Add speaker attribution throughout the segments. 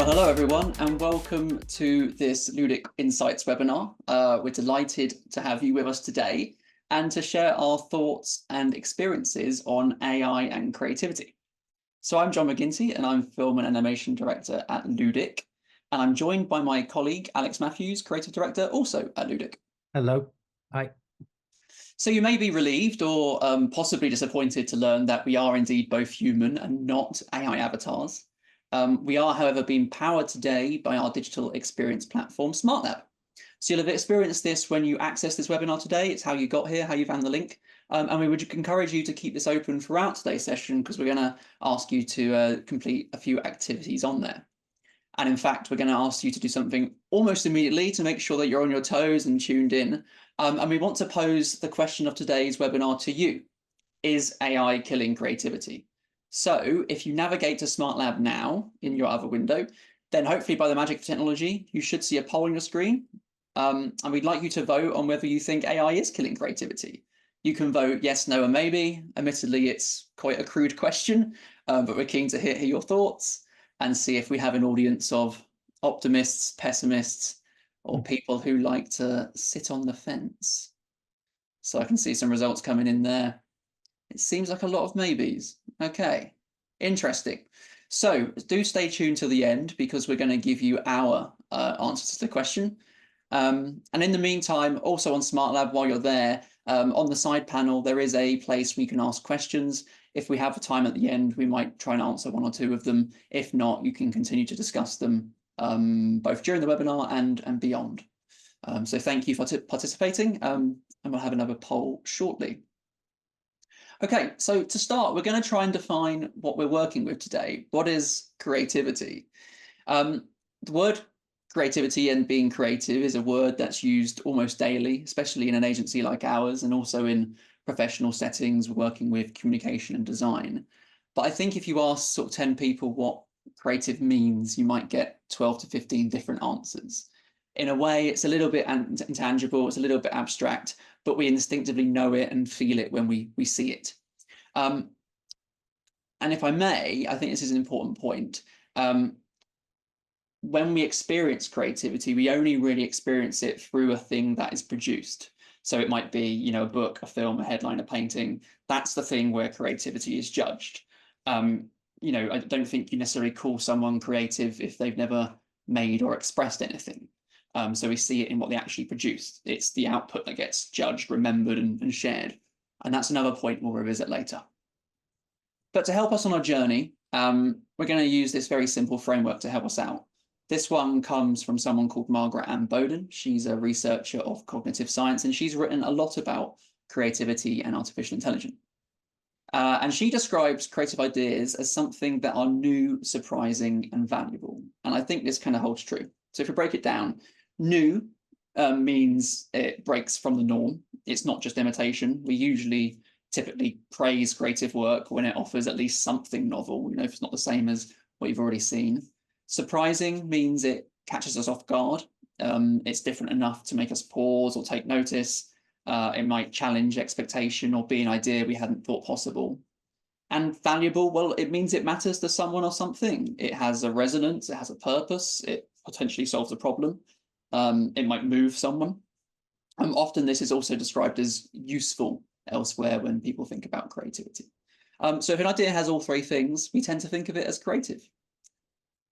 Speaker 1: Well, hello everyone, and welcome to this Ludic Insights webinar. We're delighted to have you with us today and to share our thoughts and experiences on AI and creativity. So I'm John McGinty, and I'm Film and Animation Director at Ludic, and I'm joined by my colleague, Alex Matthews, Creative Director, also at Ludic.
Speaker 2: Hello. Hi.
Speaker 1: So you may be relieved or possibly disappointed to learn that we are indeed both human and not AI avatars. We are, however, being powered today by our digital experience platform, SmartLab. So you'll have experienced this when you access this webinar today. It's how you got here, how you found the link. And we would encourage you to keep this open throughout today's session because we're going to ask you to complete a few activities on there. And in fact, we're going to ask you to do something almost immediately to make sure that you're on your toes and tuned in. And we want to pose the question of today's webinar to you. Is AI killing creativity? So if you navigate to SmartLab now in your other window, then hopefully by the magic of technology, you should see a poll on your screen. And we'd like you to vote on whether you think AI is killing creativity. You can vote yes, no, or maybe. Admittedly, it's quite a crude question, but we're keen to hear your thoughts and see if we have an audience of optimists, pessimists, or people who like to sit on the fence. So I can see some results coming in there. It seems like a lot of maybes. Okay, interesting. So do stay tuned to the end because we're going to give you our answers to the question. And in the meantime, also on SmartLab, while you're there, on the side panel, there is a place where you can ask questions. If we have time at the end, we might try and answer one or two of them. If not, you can continue to discuss them both during the webinar and beyond. So thank you for participating, and we'll have another poll shortly. Okay, so to start, we're going to try and define what we're working with today. What is creativity? The word creativity and being creative is a word that's used almost daily, especially in an agency like ours, and also in professional settings working with communication and design. But I think if you ask sort of 10 people what creative means, you might get 12 to 15 different answers. In a way, it's a little bit intangible, it's a little bit abstract, but we instinctively know it and feel it when we see it. And if I may, I think this is an important point. When we experience creativity, we only really experience it through a thing that is produced. So it might be, you know, a book, a film, a headline, a painting. That's the thing where creativity is judged. You know, I don't think you necessarily call someone creative if they've never made or expressed anything. So we see it in what they actually produced. It's the output that gets judged, remembered, and shared. And that's another point we'll revisit later. But to help us on our journey, we're going to use this very simple framework to help us out. This one comes from someone called Margaret Ann Bowden. She's a researcher of cognitive science, and she's written a lot about creativity and artificial intelligence. And she describes creative ideas as something that are new, surprising, and valuable. And I think this kind of holds true. So if we break it down, new means it breaks from the norm. It's not just imitation. We typically praise creative work when it offers at least something novel, you know, if it's not the same as what you've already seen. Surprising means it catches us off guard. It's different enough to make us pause or take notice. It might challenge expectation or be an idea we hadn't thought possible. And valuable, well, it means it matters to someone or something. It has a resonance, it has a purpose, it potentially solves a problem. It might move someone. Often this is also described as useful elsewhere when people think about creativity. So if an idea has all three things, we tend to think of it as creative.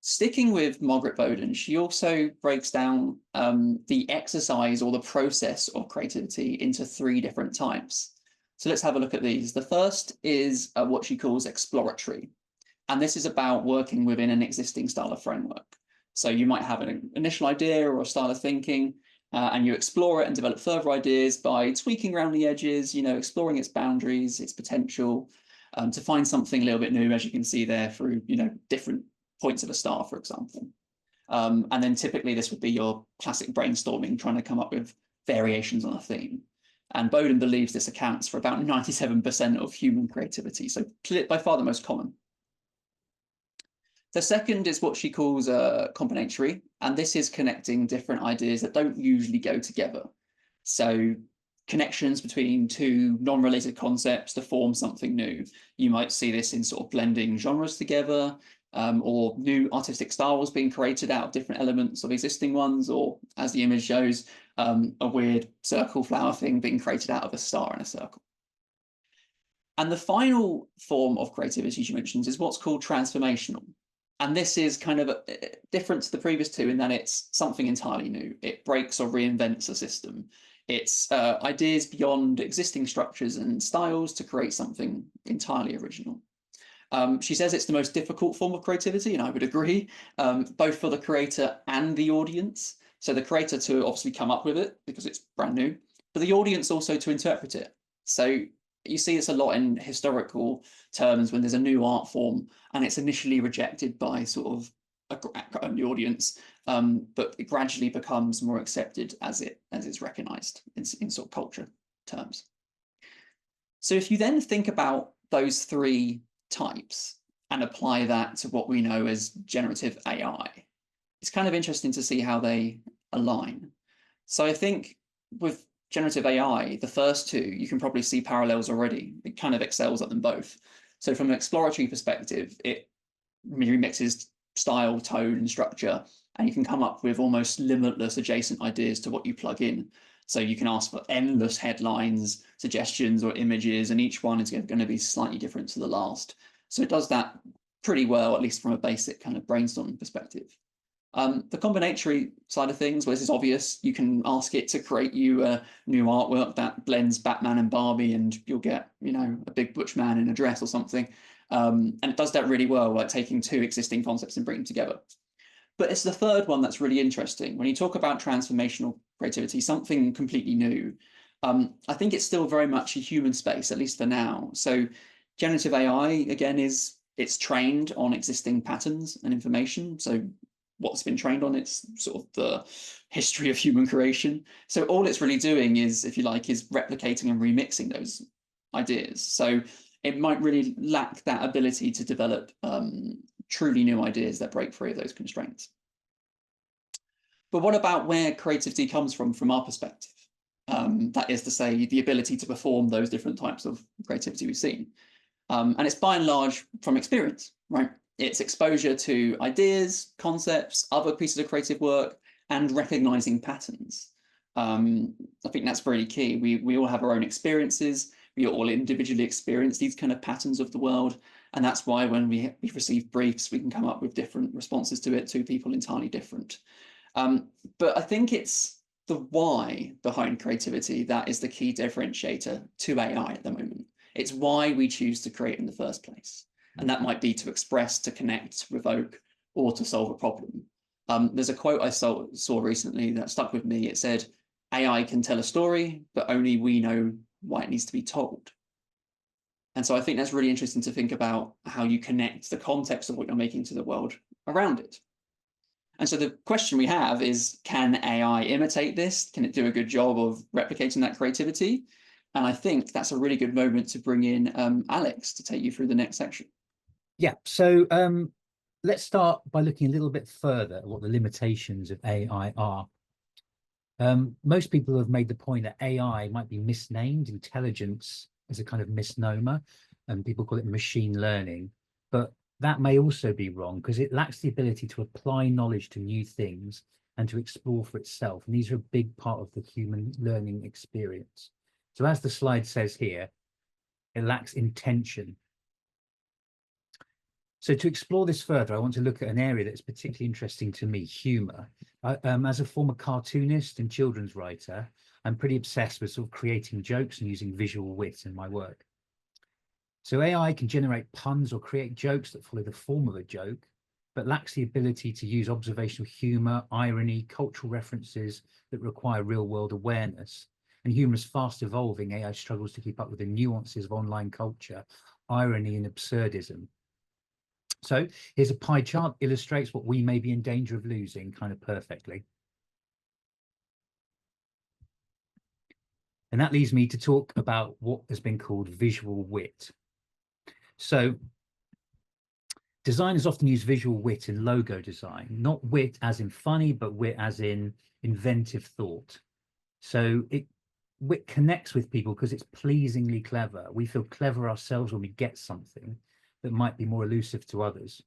Speaker 1: Sticking with Margaret Bowden, she also breaks down the exercise or the process of creativity into three different types. So let's have a look at these. The first is what she calls exploratory. And this is about working within an existing style of framework. So you might have an initial idea or a style of thinking, and you explore it and develop further ideas by tweaking around the edges, you know, exploring its boundaries, its potential, to find something a little bit new, as you can see there, through, you know, different points of a star, for example. And then typically this would be your classic brainstorming, trying to come up with variations on a theme. And Bowden believes this accounts for about 97% of human creativity, so by far the most common. The second is what she calls combinatory, and this is connecting different ideas that don't usually go together. So connections between two non-related concepts to form something new. You might see this in sort of blending genres together, or new artistic styles being created out of different elements of existing ones, or as the image shows, a weird circle flower thing being created out of a star and a circle. And the final form of creativity she mentions is what's called transformational. And this is kind of different to the previous two in that it's something entirely new. It breaks or reinvents a system. It's ideas beyond existing structures and styles to create something entirely original. She says it's the most difficult form of creativity, and I would agree, both for the creator and the audience. So the creator to obviously come up with it because it's brand new, but the audience also to interpret it. So you see this a lot in historical terms when there's a new art form and it's initially rejected by sort of the audience, but it gradually becomes more accepted as it's recognized in sort of culture terms. So if you then think about those three types and apply that to what we know as generative AI, it's kind of interesting to see how they align. So I think with generative AI, the first two, you can probably see parallels already. It kind of excels at them both. So from an exploratory perspective, it remixes style, tone, and structure, and you can come up with almost limitless adjacent ideas to what you plug in. So you can ask for endless headlines, suggestions, or images, and each one is going to be slightly different to the last. So it does that pretty well, at least from a basic kind of brainstorming perspective. The combinatory side of things, well, this is obvious. You can ask it to create you a new artwork that blends Batman and Barbie, and you'll get, you know, a big butch man in a dress or something. And it does that really well, like taking two existing concepts and bringing them together. But it's the third one that's really interesting. When you talk about transformational creativity, something completely new, I think it's still very much a human space, at least for now. So generative AI, again, it's trained on existing patterns and information. So what's been trained on, it's sort of the history of human creation. So all it's really doing is, if you like, is replicating and remixing those ideas. So it might really lack that ability to develop truly new ideas that break free of those constraints. But what about where creativity comes from our perspective? That is to say, the ability to perform those different types of creativity we've seen. And it's by and large from experience, right? It's exposure to ideas, concepts, other pieces of creative work, and recognizing patterns. I think that's really key. We all have our own experiences. We all individually experience these kind of patterns of the world. And that's why when we receive briefs, we can come up with different responses to it, to people entirely different. But I think it's the why behind creativity that is the key differentiator to AI at the moment. It's why we choose to create in the first place. And that might be to express, to connect, to provoke, or to solve a problem. There's a quote I saw recently that stuck with me. It said, AI can tell a story, but only we know why it needs to be told. And so I think that's really interesting to think about how you connect the context of what you're making to the world around it. And so the question we have is, can AI imitate this? Can it do a good job of replicating that creativity? And I think that's a really good moment to bring in Alex to take you through the next section.
Speaker 2: Yeah, so let's start by looking a little bit further at what the limitations of AI are. Most people have made the point that AI might be misnamed. Intelligence is a kind of misnomer, and people call it machine learning. But that may also be wrong because it lacks the ability to apply knowledge to new things and to explore for itself. And these are a big part of the human learning experience. So as the slide says here, it lacks intention. So to explore this further, I want to look at an area that's particularly interesting to me, humor. As a former cartoonist and children's writer, I'm pretty obsessed with sort of creating jokes and using visual wit in my work. So AI can generate puns or create jokes that follow the form of a joke, but lacks the ability to use observational humor, irony, cultural references that require real-world awareness. And humor is fast evolving. AI struggles to keep up with the nuances of online culture, irony and absurdism. So here's a pie chart, illustrates what we may be in danger of losing kind of perfectly. And that leads me to talk about what has been called visual wit. So designers often use visual wit in logo design, not wit as in funny, but wit as in inventive thought. So wit connects with people because it's pleasingly clever. We feel clever ourselves when we get something that might be more elusive to others.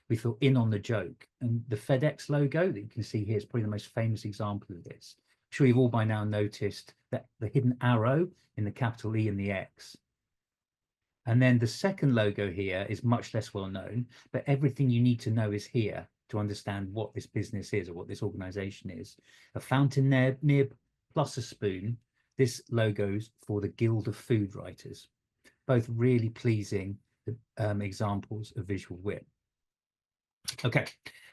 Speaker 2: We feel in on the joke. And the FedEx logo that you can see here is probably the most famous example of this. I'm sure you've all by now noticed that the hidden arrow in the capital E and the X. And then the second logo here is much less well known, but everything you need to know is here to understand what this business is or what this organization is. A fountain nib plus a spoon. This logo's for the Guild of Food Writers. Both really pleasing examples of visual wit. Okay,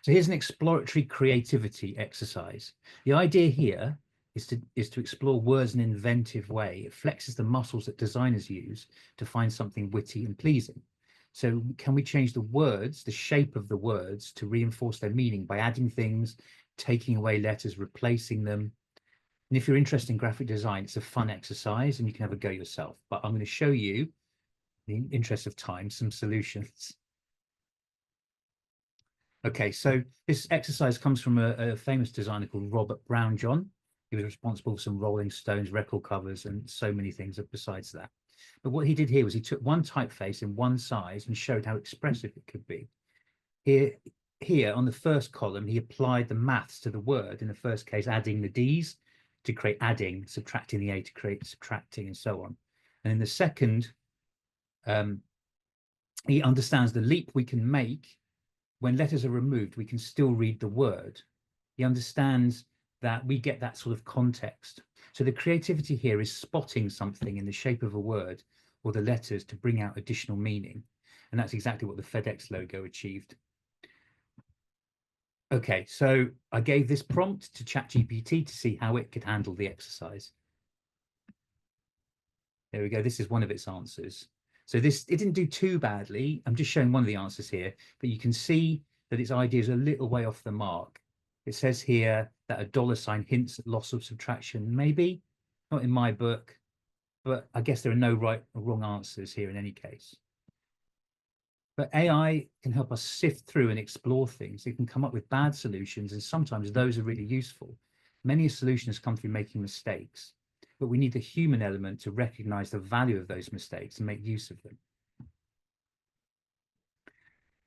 Speaker 2: so here's an exploratory creativity exercise. The idea here is to explore words in an inventive way. It flexes the muscles that designers use to find something witty and pleasing. So can we change the words, the shape of the words, to reinforce their meaning by adding things, taking away letters, replacing them? And if you're interested in graphic design, it's a fun exercise and you can have a go yourself. But I'm going to show you, in the interest of time, some solutions. Okay, so this exercise comes from a famous designer called Robert Brownjohn. He was responsible for some Rolling Stones record covers and so many things besides that. But what he did here was he took one typeface in one size and showed how expressive it could be. Here on the first column, he applied the maths to the word. In the first case, adding the D's to create adding, subtracting the A to create subtracting, and so on. And in the second, he understands the leap we can make when letters are removed, we can still read the word. He understands that we get that sort of context. So the creativity here is spotting something in the shape of a word or the letters to bring out additional meaning. And that's exactly what the FedEx logo achieved. Okay, so I gave this prompt to ChatGPT to see how it could handle the exercise. There we go. This is one of its answers. So it didn't do too badly. I'm just showing one of the answers here, but you can see that its idea is a little way off the mark. It says here that a $ hints at loss of subtraction. Maybe not in my book, but I guess there are no right or wrong answers here in any case. But AI can help us sift through and explore things. It can come up with bad solutions, and sometimes those are really useful. Many solutions come through making mistakes, but we need the human element to recognize the value of those mistakes and make use of them.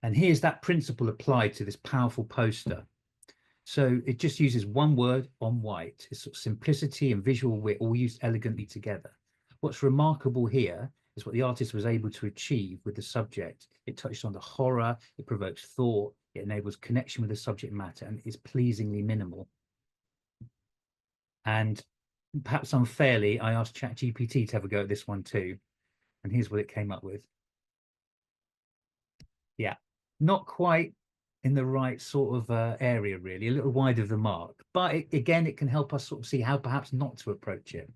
Speaker 2: And here's that principle applied to this powerful poster. So it just uses one word on white. It's sort of simplicity and visual wit all used elegantly together. What's remarkable here is what the artist was able to achieve with the subject. It touched on the horror, it provokes thought, it enables connection with the subject matter, and is pleasingly minimal. And perhaps unfairly, I asked ChatGPT to have a go at this one too. And here's what it came up with. Yeah, not quite in the right sort of area, really, a little wide of the mark. But again, it can help us sort of see how perhaps not to approach it.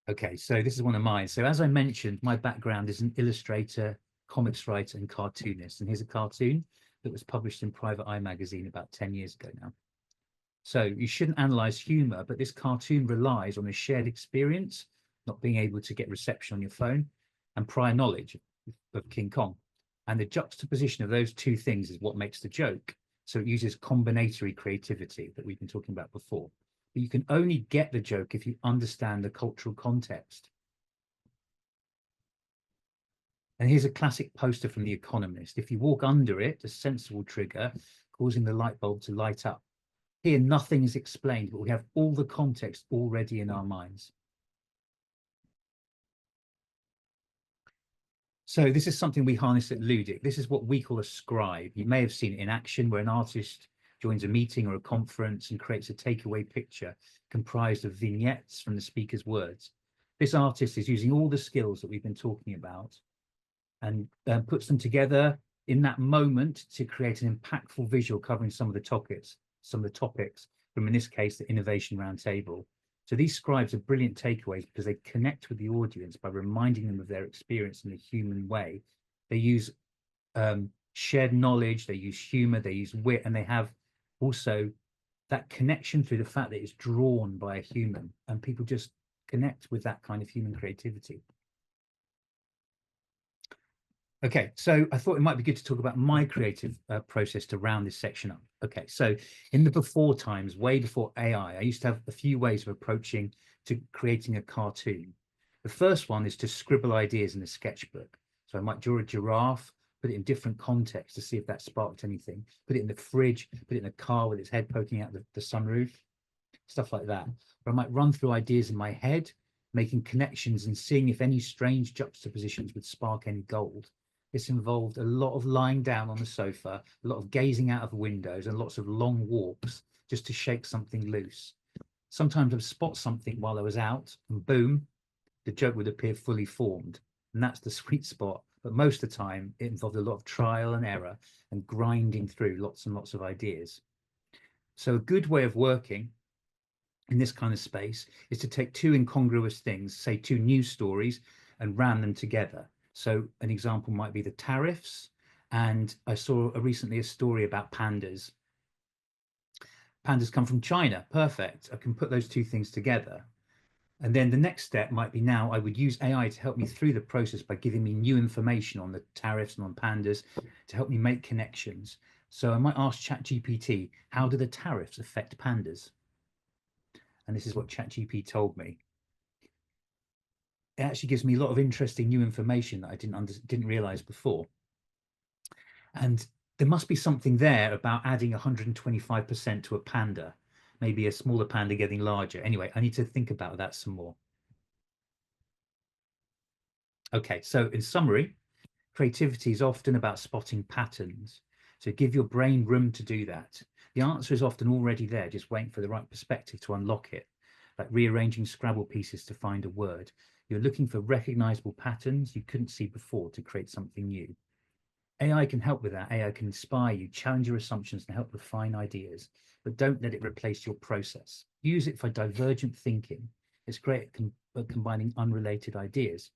Speaker 2: Okay, so this is one of mine. So as I mentioned, my background is an illustrator, comics writer, and cartoonist. And here's a cartoon that was published in Private Eye magazine about 10 years ago now. So you shouldn't analyze humor, but this cartoon relies on a shared experience, not being able to get reception on your phone, and prior knowledge of King Kong. And the juxtaposition of those two things is what makes the joke. So it uses combinatory creativity that we've been talking about before. But you can only get the joke if you understand the cultural context. And here's a classic poster from The Economist. If you walk under it, a sensor will trigger, causing the light bulb to light up. Here, nothing is explained, but we have all the context already in our minds. So this is something we harness at Ludic. This is what we call a scribe. You may have seen it in action, where an artist joins a meeting or a conference and creates a takeaway picture comprised of vignettes from the speaker's words. This artist is using all the skills that we've been talking about and puts them together in that moment to create an impactful visual covering some of the topics from, in this case, the Innovation Roundtable. So these scribes are brilliant takeaways because they connect with the audience by reminding them of their experience in a human way. They use shared knowledge, they use humor, they use wit, and they have also that connection through the fact that it's drawn by a human, and people just connect with that kind of human creativity. Okay, so I thought it might be good to talk about my creative process to round this section up. Okay, so in the before times, way before AI, I used to have a few ways of approaching to creating a cartoon. The first one is to scribble ideas in a sketchbook. So I might draw a giraffe put it in different contexts to see if that sparked anything, put it in the fridge, put it in a car with its head poking out the sunroof, stuff like that. Or I might run through ideas in my head, making connections and seeing if any strange juxtapositions would spark any gold. This involved a lot of lying down on the sofa, a lot of gazing out of windows, and lots of long walks just to shake something loose. Sometimes I'd spot something while I was out, and boom, the joke would appear fully formed. And that's the sweet spot. But most of the time, it involved a lot of trial and error and grinding through lots and lots of ideas. So a good way of working in this kind of space is to take two incongruous things, say two news stories, and ram them together. So an example might be the tariffs, and I saw recently a story about pandas. Pandas come from China, perfect. I can put those two things together. And then the next step might be, now I would use AI to help me through the process by giving me new information on the tariffs and on pandas to help me make connections. So I might ask ChatGPT, how do the tariffs affect pandas? And this is what ChatGPT told me. It actually gives me a lot of interesting new information that I didn't realize before. And there must be something there about adding 125% to a panda, maybe a smaller panda getting larger. Anyway, I need to think about that some more. Okay, so in summary, creativity is often about spotting patterns. So give your brain room to do that. The answer is often already there, just waiting for the right perspective to unlock it, like rearranging Scrabble pieces to find a word. You're looking for recognizable patterns you couldn't see before to create something new. AI can help with that. AI can inspire you, challenge your assumptions, and help refine ideas, but don't let it replace your process. Use it for divergent thinking. It's great at combining unrelated ideas.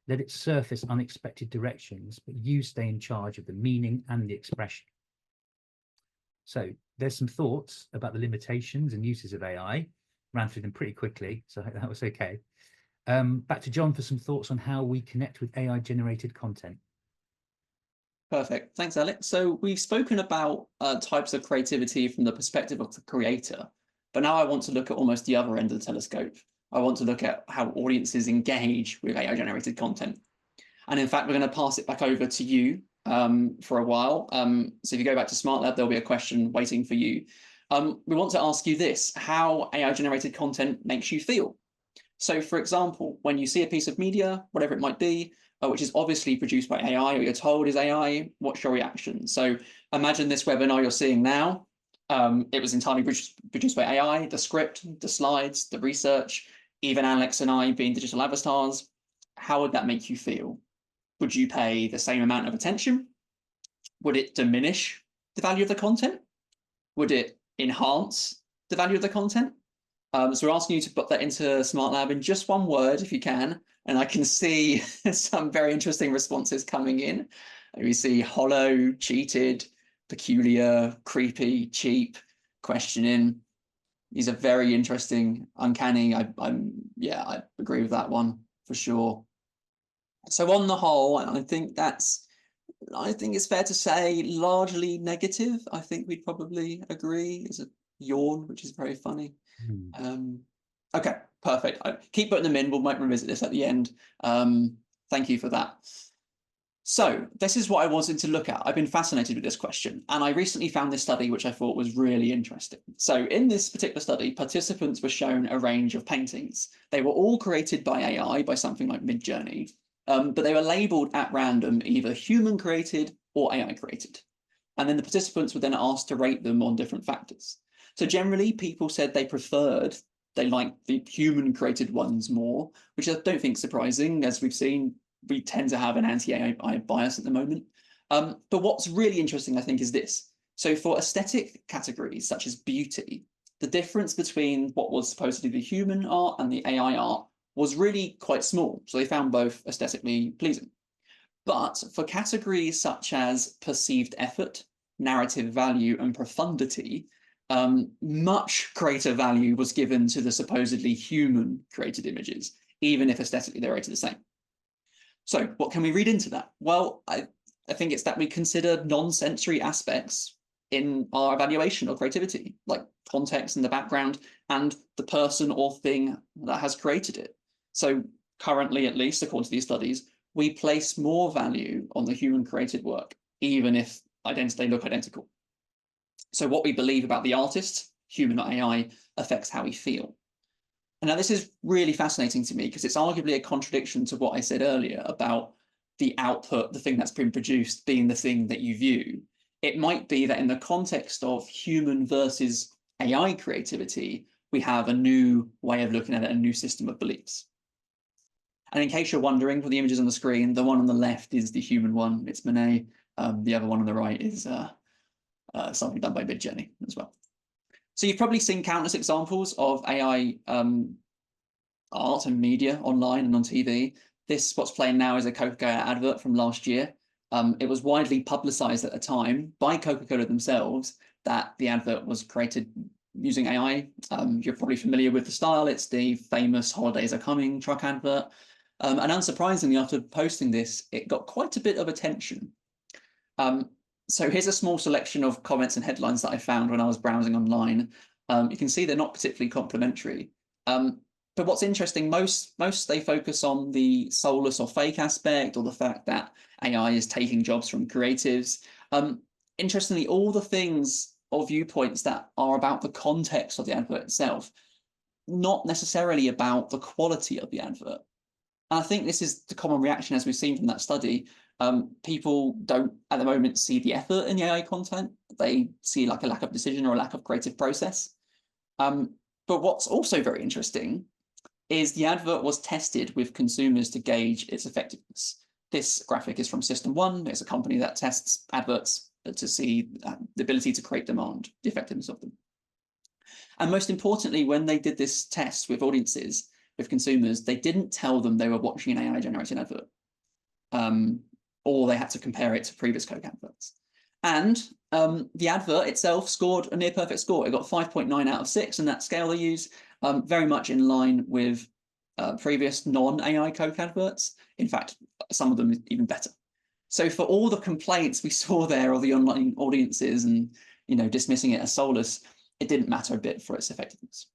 Speaker 2: Let it surface unexpected directions, but you stay in charge of the meaning and the expression. So there's some thoughts about the limitations and uses of AI. Ran through them pretty quickly, so I hope that was okay. Back to John for some thoughts on how we connect with AI-generated content.
Speaker 1: Perfect. Thanks, Alex. So we've spoken about types of creativity from the perspective of the creator, but now I want to look at almost the other end of the telescope. I want to look at how audiences engage with AI-generated content. And in fact, we're going to pass it back over to you for a while. So if you go back to SmartLab, there'll be a question waiting for you. We want to ask you this: how AI-generated content makes you feel. So for example, when you see a piece of media, whatever it might be, which is obviously produced by AI, or you're told is AI, what's your reaction? So imagine this webinar you're seeing now. It was entirely produced by AI, the script, the slides, the research, even Alex and I being digital avatars. How would that make you feel? Would you pay the same amount of attention? Would it diminish the value of the content? Would it enhance the value of the content? So we're asking you to put that into SmartLab in just one word, if you can. And I can see some very interesting responses coming in. We see hollow, cheated, peculiar, creepy, cheap, questioning. These are very interesting, uncanny. I agree with that one for sure. So on the whole, I think it's fair to say largely negative. I think we'd probably agree. It's a yawn, which is very funny. Okay, perfect. I keep putting them in. We might revisit this at the end. Thank you for that. So this is what I wanted to look at. I've been fascinated with this question, and I recently found this study which I thought was really interesting. So in this particular study, participants were shown a range of paintings. They were all created by AI, by something like Midjourney, but they were labeled at random, either human created or AI created. And then the participants were then asked to rate them on different factors. So generally, people said they liked the human created ones more, which I don't think is surprising. As we've seen, we tend to have an anti-AI bias at the moment. But what's really interesting, I think, is this. So for aesthetic categories such as beauty, the difference between what was supposedly the human art and the AI art was really quite small. So they found both aesthetically pleasing. But for categories such as perceived effort, narrative value, and profundity, much greater value was given to the supposedly human created images, even if aesthetically they're rated the same. So what can we read into that? Well, I think it's that we consider non-sensory aspects in our evaluation of creativity, like context and the background and the person or thing that has created it. So currently, at least according to these studies, we place more value on the human created work even if they look identical. So what we believe about the artist, human or AI, affects how we feel. And now this is really fascinating to me because it's arguably a contradiction to what I said earlier about the output, the thing that's been produced, being the thing that you view. It might be that in the context of human versus AI creativity, we have a new way of looking at it, a new system of beliefs. And in case you're wondering, for the images on the screen, the one on the left is the human one, it's Monet. The other one on the right is something done by Midjourney as well. So you've probably seen countless examples of AI art and media online and on TV. This, what's playing now, is a Coca-Cola advert from last year. It was widely publicized at the time by Coca-Cola themselves that the advert was created using AI. You're probably familiar with the style. It's the famous "Holidays Are Coming" truck advert. And unsurprisingly, after posting this, it got quite a bit of attention. So here's a small selection of comments and headlines that I found when I was browsing online. You can see they're not particularly complimentary. But what's interesting, most they focus on the soulless or fake aspect, or the fact that AI is taking jobs from creatives. Interestingly, all the things or viewpoints that are about the context of the advert itself, not necessarily about the quality of the advert. And I think this is the common reaction, as we've seen from that study. People don't at the moment see the effort in the AI content. They see like a lack of decision or a lack of creative process. But what's also very interesting is the advert was tested with consumers to gauge its effectiveness. This graphic is from System One. It's a company that tests adverts to see the ability to create demand, the effectiveness of them. And most importantly, when they did this test with audiences, with consumers, they didn't tell them they were watching an AI-generated advert, or they had to compare it to previous Coke adverts. And the advert itself scored a near perfect score. It got 5.9 out of 6 in that scale they use, very much in line with previous non-AI Coke adverts. In fact, some of them even better. So for all the complaints we saw there, or the online audiences and dismissing it as soulless, it didn't matter a bit for its effectiveness.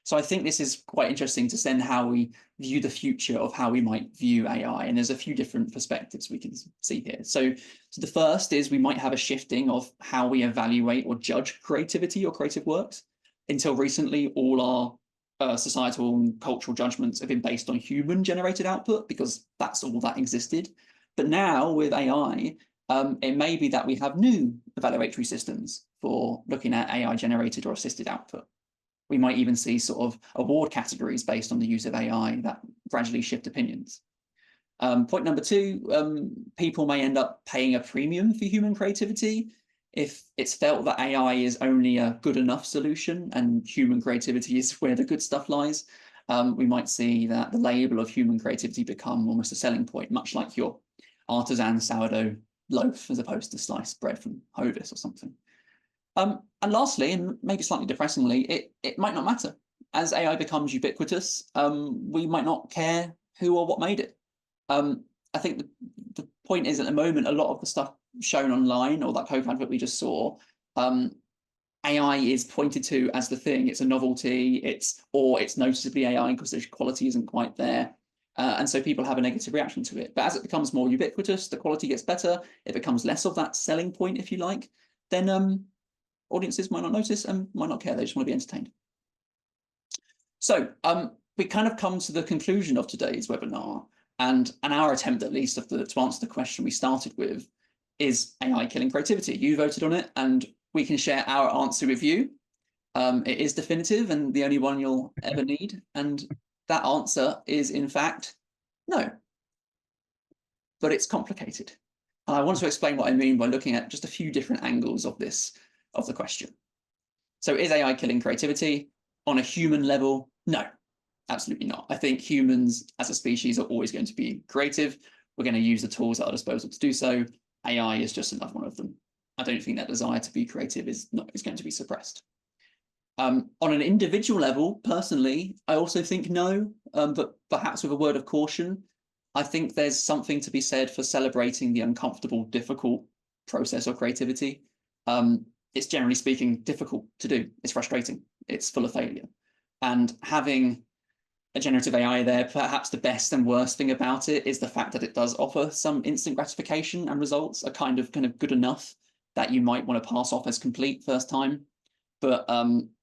Speaker 1: So I think this is quite interesting to send how we view the future of how we might view AI. And there's a few different perspectives we can see here. So the first is we might have a shifting of how we evaluate or judge creativity or creative works. Until recently, all our societal and cultural judgments have been based on human-generated output because that's all that existed. But now with AI, it may be that we have new evaluatory systems for looking at AI-generated or assisted output. We might even see sort of award categories based on the use of AI that gradually shift opinions. Point number two, people may end up paying a premium for human creativity if it's felt that AI is only a good enough solution and human creativity is where the good stuff lies. We might see that the label of human creativity become almost a selling point, much like your artisan sourdough loaf as opposed to sliced bread from Hovis or something. And lastly, and maybe slightly depressingly, it might not matter. As AI becomes ubiquitous, we might not care who or what made it. I think the point is, at the moment, a lot of the stuff shown online, or that Coke advert we just saw, AI is pointed to as the thing. It's a novelty, it's noticeably AI because the quality isn't quite there. And so people have a negative reaction to it. But as it becomes more ubiquitous, the quality gets better, it becomes less of that selling point, if you like, then audiences might not notice and might not care. They just want to be entertained. So we kind of come to the conclusion of today's webinar, and our attempt, at least, to answer the question we started with, is AI killing creativity? You voted on it, and we can share our answer with you. It is definitive and the only one you'll ever need. And that answer is, in fact, no. But it's complicated. And I want to explain what I mean by looking at just a few different angles of the question. So is AI killing creativity? On a human level, no, absolutely not. I think humans as a species are always going to be creative. We're going to use the tools at our disposal to do so. AI is just another one of them. I don't think that desire to be creative is going to be suppressed. On an individual level, personally, I also think no, but perhaps with a word of caution. I think there's something to be said for celebrating the uncomfortable, difficult process of creativity. It's generally speaking difficult to do. It's frustrating. It's full of failure. And having a generative AI there. Perhaps the best and worst thing about it is the fact that it does offer some instant gratification, and results are kind of good enough that you might want to pass off as complete first time. But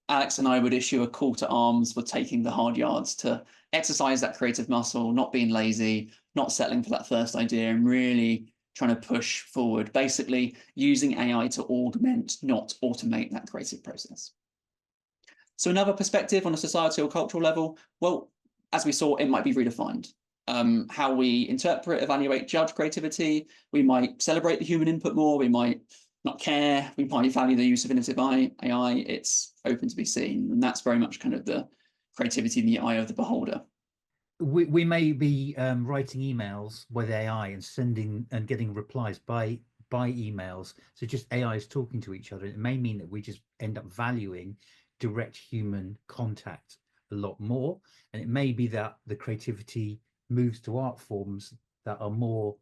Speaker 1: Alex and I would issue a call to arms for taking the hard yards, to exercise that creative muscle, not being lazy, not settling for that first idea, and really trying to push forward, basically using AI to augment, not automate, that creative process. So another perspective on a societal, cultural level, well, as we saw, it might be redefined. How we interpret, evaluate, judge creativity. We might celebrate the human input more. We might not care. We might value the use of innovative AI. It's open to be seen. And that's very much kind of the creativity in the eye of the beholder.
Speaker 2: We may be writing emails with AI and sending and getting replies by emails. So just AI is talking to each other. It may mean that we just end up valuing direct human contact a lot more. And it may be that the creativity moves to art forms that are more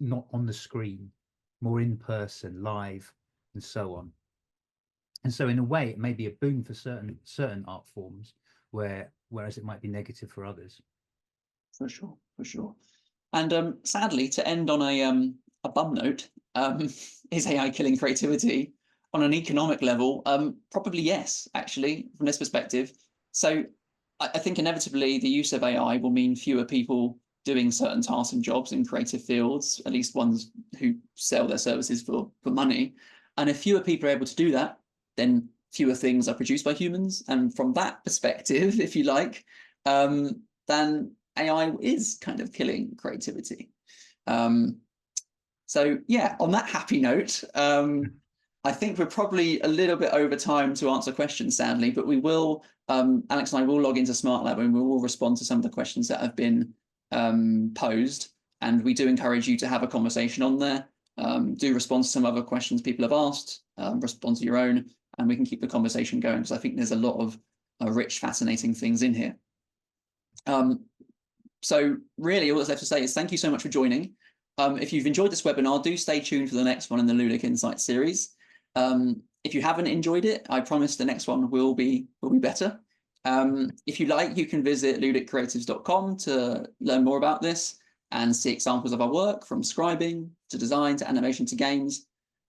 Speaker 2: not on the screen, more in person, live, and so on. And so in a way, it may be a boon for certain art forms, whereas it might be negative for others.
Speaker 1: For sure, for sure. And sadly, to end on a bum note, is AI killing creativity? On an economic level, probably yes, actually, from this perspective. So I think inevitably the use of AI will mean fewer people doing certain tasks and jobs in creative fields, at least ones who sell their services for money. And if fewer people are able to do that, then fewer things are produced by humans. And from that perspective, if you like, then AI is kind of killing creativity. So yeah, on that happy note, I think we're probably a little bit over time to answer questions, sadly, but we will, Alex and I will log into SmartLab and we will respond to some of the questions that have been posed. And we do encourage you to have a conversation on there. Do respond to some other questions people have asked, respond to your own, and we can keep the conversation going, because I think there's a lot of rich, fascinating things in here. So really all that's left to say is thank you so much for joining. If you've enjoyed this webinar, do stay tuned for the next one in the Ludic Insights series. If you haven't enjoyed it, I promise the next one will be better. If you like, you can visit ludiccreatives.com to learn more about this and see examples of our work, from scribing to design to animation to games.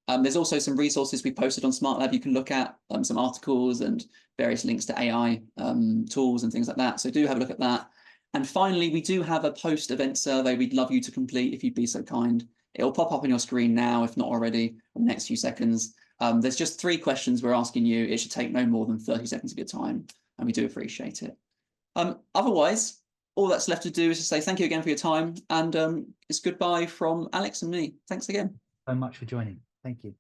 Speaker 1: There's also some resources we posted on SmartLab you can look at, some articles and various links to AI tools and things like that. So do have a look at that. And finally, we do have a post-event survey we'd love you to complete if you'd be so kind. It'll pop up on your screen now, if not already, in the next few seconds. There's just 3 questions we're asking you. It should take no more than 30 seconds of your time, and we do appreciate it. Otherwise, all that's left to do is to say thank you again for your time, and it's goodbye from Alex and me. Thanks again.
Speaker 2: So much for joining. Thank you.